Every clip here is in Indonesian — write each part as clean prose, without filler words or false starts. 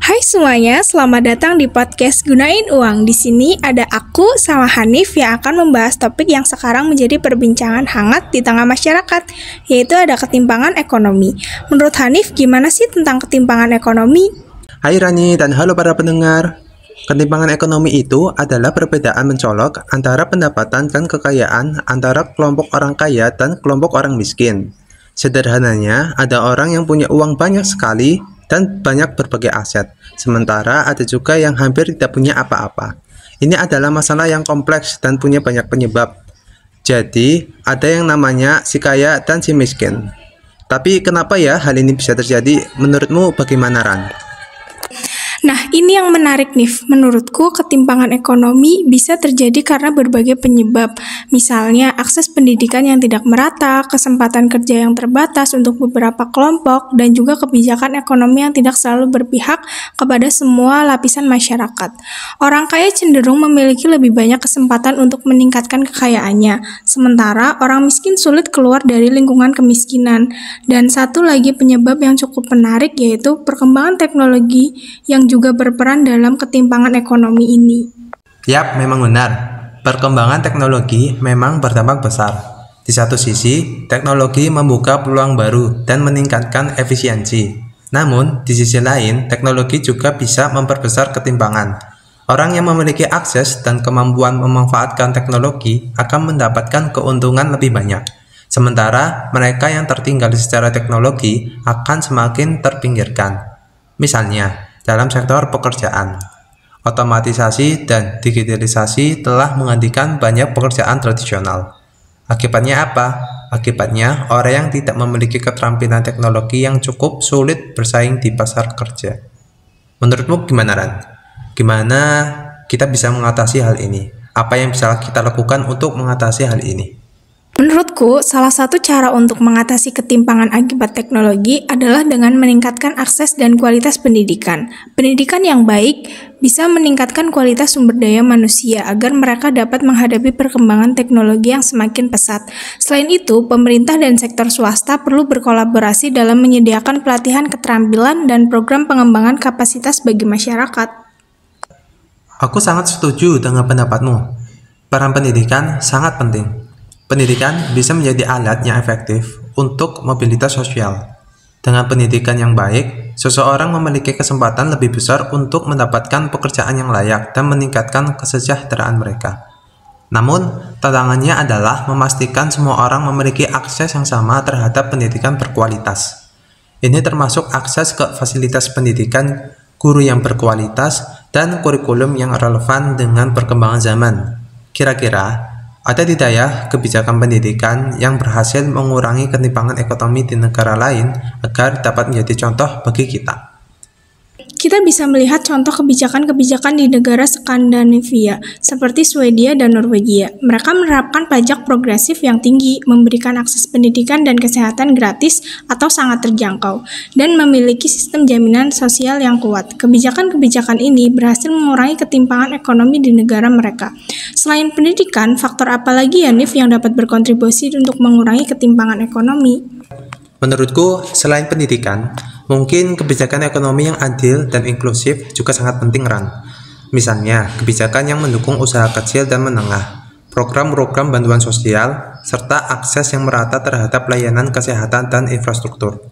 Hai semuanya, selamat datang di podcast Gunain Uang. Di sini ada aku sama Hanif yang akan membahas topik yang sekarang menjadi perbincangan hangat di tengah masyarakat, yaitu ada ketimpangan ekonomi. Menurut Hanif, gimana sih tentang ketimpangan ekonomi? Hai Rani dan halo para pendengar. Ketimpangan ekonomi itu adalah perbedaan mencolok antara pendapatan dan kekayaan antara kelompok orang kaya dan kelompok orang miskin. Sederhananya, ada orang yang punya uang banyak sekali dan banyak berbagai aset, sementara ada juga yang hampir tidak punya apa-apa. Ini adalah masalah yang kompleks dan punya banyak penyebab. Jadi, ada yang namanya si kaya dan si miskin. Tapi kenapa ya hal ini bisa terjadi? Menurutmu bagaimana, Ran? Nah, ini yang menarik nih. Menurutku, ketimpangan ekonomi bisa terjadi karena berbagai penyebab. Misalnya, akses pendidikan yang tidak merata, kesempatan kerja yang terbatas untuk beberapa kelompok, dan juga kebijakan ekonomi yang tidak selalu berpihak kepada semua lapisan masyarakat. Orang kaya cenderung memiliki lebih banyak kesempatan untuk meningkatkan kekayaannya, sementara orang miskin sulit keluar dari lingkungan kemiskinan. Dan satu lagi penyebab yang cukup menarik yaitu perkembangan teknologi yang juga berperan dalam ketimpangan ekonomi ini. Yap, memang benar. Perkembangan teknologi memang berdampak besar. Di satu sisi, teknologi membuka peluang baru dan meningkatkan efisiensi. Namun, di sisi lain, teknologi juga bisa memperbesar ketimpangan. Orang yang memiliki akses dan kemampuan memanfaatkan teknologi akan mendapatkan keuntungan lebih banyak. Sementara, mereka yang tertinggal secara teknologi akan semakin terpinggirkan. Misalnya, dalam sektor pekerjaan, otomatisasi dan digitalisasi telah menggantikan banyak pekerjaan tradisional. Akibatnya apa? Akibatnya, orang yang tidak memiliki keterampilan teknologi yang cukup sulit bersaing di pasar kerja. Menurutmu gimana, Ran? Gimana kita bisa mengatasi hal ini? Apa yang bisa kita lakukan untuk mengatasi hal ini? Menurutku, salah satu cara untuk mengatasi ketimpangan akibat teknologi adalah dengan meningkatkan akses dan kualitas pendidikan. Pendidikan yang baik bisa meningkatkan kualitas sumber daya manusia agar mereka dapat menghadapi perkembangan teknologi yang semakin pesat. Selain itu, pemerintah dan sektor swasta perlu berkolaborasi dalam menyediakan pelatihan keterampilan dan program pengembangan kapasitas bagi masyarakat. Aku sangat setuju dengan pendapatmu. Peran pendidikan sangat penting. Pendidikan bisa menjadi alat yang efektif untuk mobilitas sosial. Dengan pendidikan yang baik, seseorang memiliki kesempatan lebih besar untuk mendapatkan pekerjaan yang layak dan meningkatkan kesejahteraan mereka. Namun, tantangannya adalah memastikan semua orang memiliki akses yang sama terhadap pendidikan berkualitas. Ini termasuk akses ke fasilitas pendidikan, guru yang berkualitas, dan kurikulum yang relevan dengan perkembangan zaman. Kira-kira, ada tidak ya kebijakan pendidikan yang berhasil mengurangi ketimpangan ekonomi di negara lain agar dapat menjadi contoh bagi kita? Kita bisa melihat contoh kebijakan-kebijakan di negara Skandinavia, seperti Swedia dan Norwegia. Mereka menerapkan pajak progresif yang tinggi, memberikan akses pendidikan dan kesehatan gratis atau sangat terjangkau, dan memiliki sistem jaminan sosial yang kuat. Kebijakan-kebijakan ini berhasil mengurangi ketimpangan ekonomi di negara mereka. Selain pendidikan, faktor apa lagi ya, Nif, yang dapat berkontribusi untuk mengurangi ketimpangan ekonomi? Menurutku, selain pendidikan, mungkin kebijakan ekonomi yang adil dan inklusif juga sangat penting, Ran. Misalnya, kebijakan yang mendukung usaha kecil dan menengah, program-program bantuan sosial, serta akses yang merata terhadap layanan kesehatan dan infrastruktur.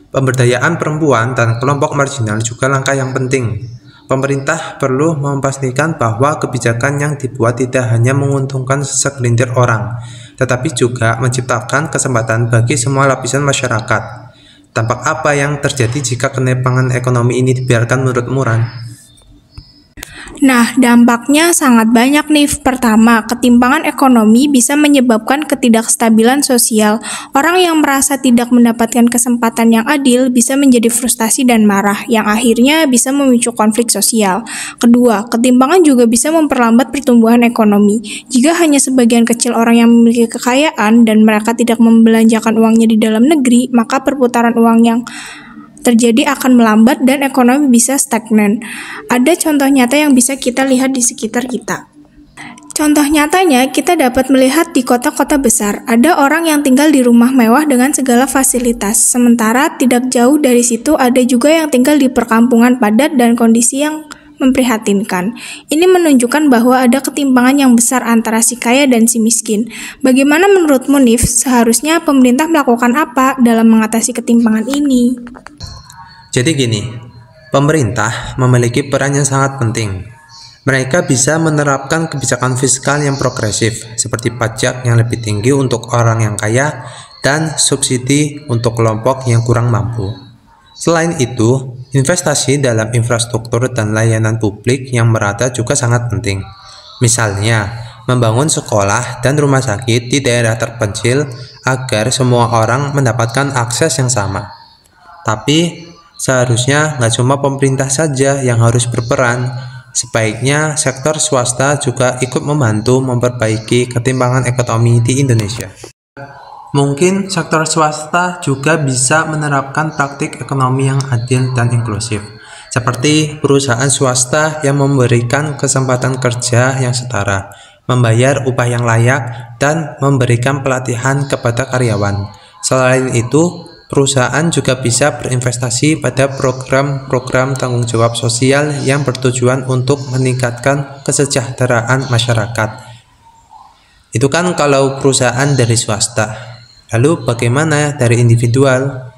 Pemberdayaan perempuan dan kelompok marginal juga langkah yang penting. Pemerintah perlu memastikan bahwa kebijakan yang dibuat tidak hanya menguntungkan segelintir orang, tetapi juga menciptakan kesempatan bagi semua lapisan masyarakat. Dampak apa yang terjadi jika ketimpangan ekonomi ini dibiarkan menurut Ran? Nah, dampaknya sangat banyak nih. Pertama, ketimpangan ekonomi bisa menyebabkan ketidakstabilan sosial. Orang yang merasa tidak mendapatkan kesempatan yang adil bisa menjadi frustasi dan marah, yang akhirnya bisa memicu konflik sosial. Kedua, ketimpangan juga bisa memperlambat pertumbuhan ekonomi. Jika hanya sebagian kecil orang yang memiliki kekayaan dan mereka tidak membelanjakan uangnya di dalam negeri, maka perputaran uang yang terjadi akan melambat dan ekonomi bisa stagnan. Ada contoh nyata yang bisa kita lihat di sekitar kita. Contoh nyatanya, kita dapat melihat di kota-kota besar, ada orang yang tinggal di rumah mewah dengan segala fasilitas. Sementara tidak jauh dari situ ada juga yang tinggal di perkampungan padat dan kondisi yang memprihatinkan. Ini menunjukkan bahwa ada ketimpangan yang besar antara si kaya dan si miskin. Bagaimana menurutmu, Nif? Seharusnya pemerintah melakukan apa dalam mengatasi ketimpangan ini? Jadi gini, pemerintah memiliki peran yang sangat penting. Mereka bisa menerapkan kebijakan fiskal yang progresif, seperti pajak yang lebih tinggi untuk orang yang kaya dan subsidi untuk kelompok yang kurang mampu. Selain itu, investasi dalam infrastruktur dan layanan publik yang merata juga sangat penting. Misalnya, membangun sekolah dan rumah sakit di daerah terpencil agar semua orang mendapatkan akses yang sama. Tapi, seharusnya nggak cuma pemerintah saja yang harus berperan. Sebaiknya sektor swasta juga ikut membantu memperbaiki ketimpangan ekonomi di Indonesia. Mungkin sektor swasta juga bisa menerapkan praktik ekonomi yang adil dan inklusif, seperti perusahaan swasta yang memberikan kesempatan kerja yang setara, membayar upah yang layak, dan memberikan pelatihan kepada karyawan. Selain itu, perusahaan juga bisa berinvestasi pada program-program tanggung jawab sosial yang bertujuan untuk meningkatkan kesejahteraan masyarakat. Itu kan kalau perusahaan dari swasta. Lalu bagaimana dari individual?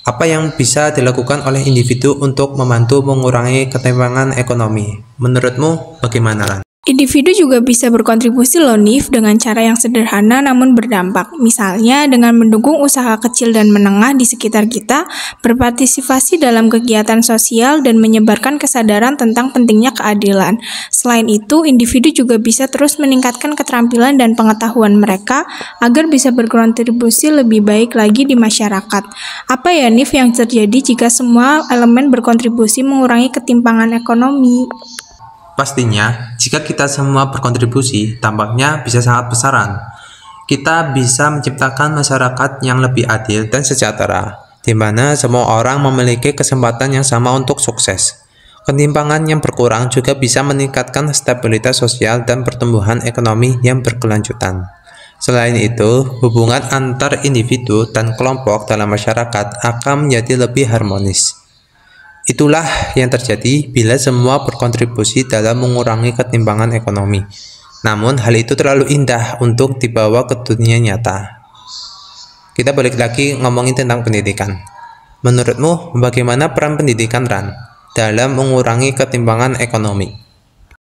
Apa yang bisa dilakukan oleh individu untuk membantu mengurangi ketimpangan ekonomi? Menurutmu bagaimana, Ran? Individu juga bisa berkontribusi loh, Nif, dengan cara yang sederhana namun berdampak. Misalnya dengan mendukung usaha kecil dan menengah di sekitar kita, berpartisipasi dalam kegiatan sosial, dan menyebarkan kesadaran tentang pentingnya keadilan. Selain itu, individu juga bisa terus meningkatkan keterampilan dan pengetahuan mereka agar bisa berkontribusi lebih baik lagi di masyarakat. Apa ya, Nif, yang terjadi jika semua elemen berkontribusi mengurangi ketimpangan ekonomi? Pastinya, jika kita semua berkontribusi, dampaknya bisa sangat besaran. Kita bisa menciptakan masyarakat yang lebih adil dan sejahtera, di mana semua orang memiliki kesempatan yang sama untuk sukses. Ketimpangan yang berkurang juga bisa meningkatkan stabilitas sosial dan pertumbuhan ekonomi yang berkelanjutan. Selain itu, hubungan antar individu dan kelompok dalam masyarakat akan menjadi lebih harmonis. Itulah yang terjadi bila semua berkontribusi dalam mengurangi ketimpangan ekonomi. Namun, hal itu terlalu indah untuk dibawa ke dunia nyata. Kita balik lagi ngomongin tentang pendidikan. Menurutmu, bagaimana peran pendidikan, Ran, dalam mengurangi ketimpangan ekonomi?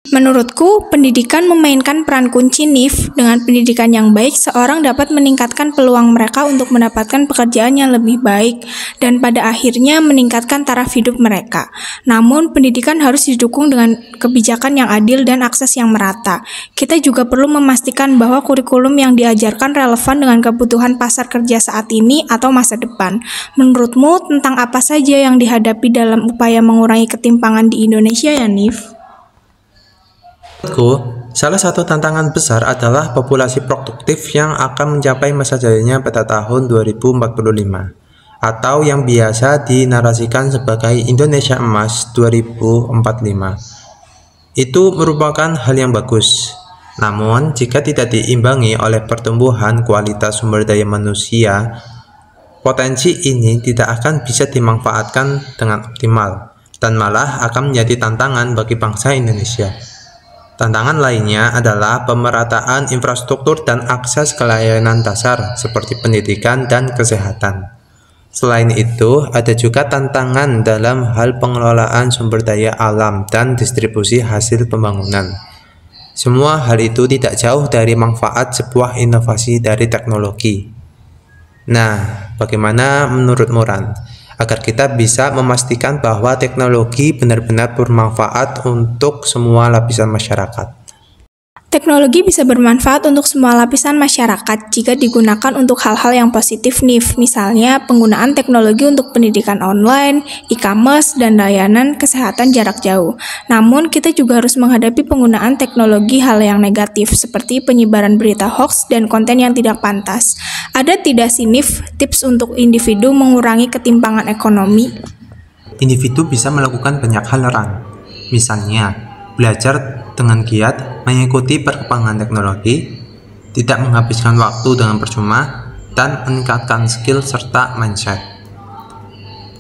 Menurutku, pendidikan memainkan peran kunci, Nif. Dengan pendidikan yang baik, seorang dapat meningkatkan peluang mereka untuk mendapatkan pekerjaan yang lebih baik dan pada akhirnya meningkatkan taraf hidup mereka. Namun, pendidikan harus didukung dengan kebijakan yang adil dan akses yang merata. Kita juga perlu memastikan bahwa kurikulum yang diajarkan relevan dengan kebutuhan pasar kerja saat ini atau masa depan. Menurutmu, tentang apa saja yang dihadapi dalam upaya mengurangi ketimpangan di Indonesia ya, Nif? Menurutku, salah satu tantangan besar adalah populasi produktif yang akan mencapai masa jayanya pada tahun 2045, atau yang biasa dinarasikan sebagai Indonesia Emas 2045. Itu merupakan hal yang bagus. Namun, jika tidak diimbangi oleh pertumbuhan kualitas sumber daya manusia, potensi ini tidak akan bisa dimanfaatkan dengan optimal, dan malah akan menjadi tantangan bagi bangsa Indonesia. Tantangan lainnya adalah pemerataan infrastruktur dan akses ke layanan dasar seperti pendidikan dan kesehatan. Selain itu, ada juga tantangan dalam hal pengelolaan sumber daya alam dan distribusi hasil pembangunan. Semua hal itu tidak jauh dari manfaat sebuah inovasi dari teknologi. Nah, bagaimana menurutmu, Ran, agar kita bisa memastikan bahwa teknologi benar-benar bermanfaat untuk semua lapisan masyarakat? Teknologi bisa bermanfaat untuk semua lapisan masyarakat jika digunakan untuk hal-hal yang positif, Nif. Misalnya, penggunaan teknologi untuk pendidikan online, e-commerce, dan layanan kesehatan jarak jauh. Namun, kita juga harus menghadapi penggunaan teknologi hal yang negatif, seperti penyebaran berita hoax dan konten yang tidak pantas. Ada tidak sih, Nif, tips untuk individu mengurangi ketimpangan ekonomi? Individu bisa melakukan banyak hal, Ran. Misalnya, belajar dengan giat mengikuti perkembangan teknologi, tidak menghabiskan waktu dengan percuma, dan meningkatkan skill serta mindset.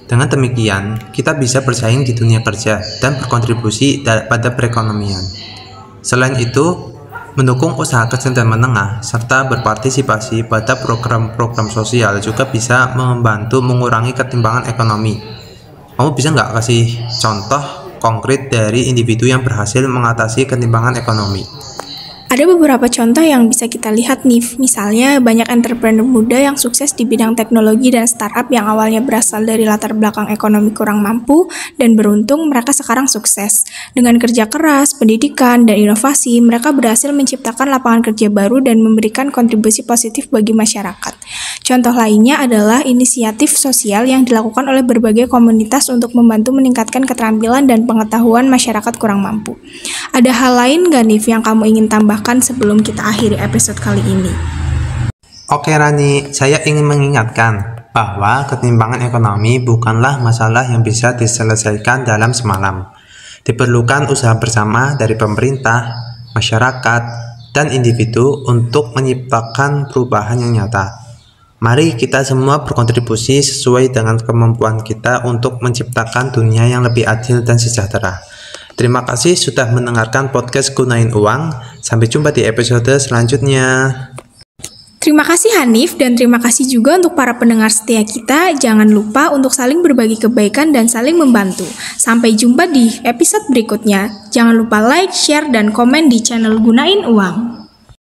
Dengan demikian, kita bisa bersaing di dunia kerja dan berkontribusi pada perekonomian. Selain itu, mendukung usaha kecil dan menengah, serta berpartisipasi pada program-program sosial juga bisa membantu mengurangi ketimpangan ekonomi. Kamu bisa nggak kasih contoh konkret dari individu yang berhasil mengatasi ketimpangan ekonomi? Ada beberapa contoh yang bisa kita lihat nih, misalnya banyak entrepreneur muda yang sukses di bidang teknologi dan startup yang awalnya berasal dari latar belakang ekonomi kurang mampu dan beruntung mereka sekarang sukses. Dengan kerja keras, pendidikan, dan inovasi, mereka berhasil menciptakan lapangan kerja baru dan memberikan kontribusi positif bagi masyarakat. Contoh lainnya adalah inisiatif sosial yang dilakukan oleh berbagai komunitas untuk membantu meningkatkan keterampilan dan pengetahuan masyarakat kurang mampu. Ada hal lain nggak nih yang kamu ingin tambahkan sebelum kita akhiri episode kali ini? Oke Rani, saya ingin mengingatkan bahwa ketimpangan ekonomi bukanlah masalah yang bisa diselesaikan dalam semalam. Diperlukan usaha bersama dari pemerintah, masyarakat, dan individu untuk menciptakan perubahan yang nyata. Mari kita semua berkontribusi sesuai dengan kemampuan kita untuk menciptakan dunia yang lebih adil dan sejahtera. Terima kasih sudah mendengarkan podcast Gunain Uang. Sampai jumpa di episode selanjutnya. Terima kasih Hanif dan terima kasih juga untuk para pendengar setia kita. Jangan lupa untuk saling berbagi kebaikan dan saling membantu. Sampai jumpa di episode berikutnya. Jangan lupa like, share, dan komen di channel Gunain Uang.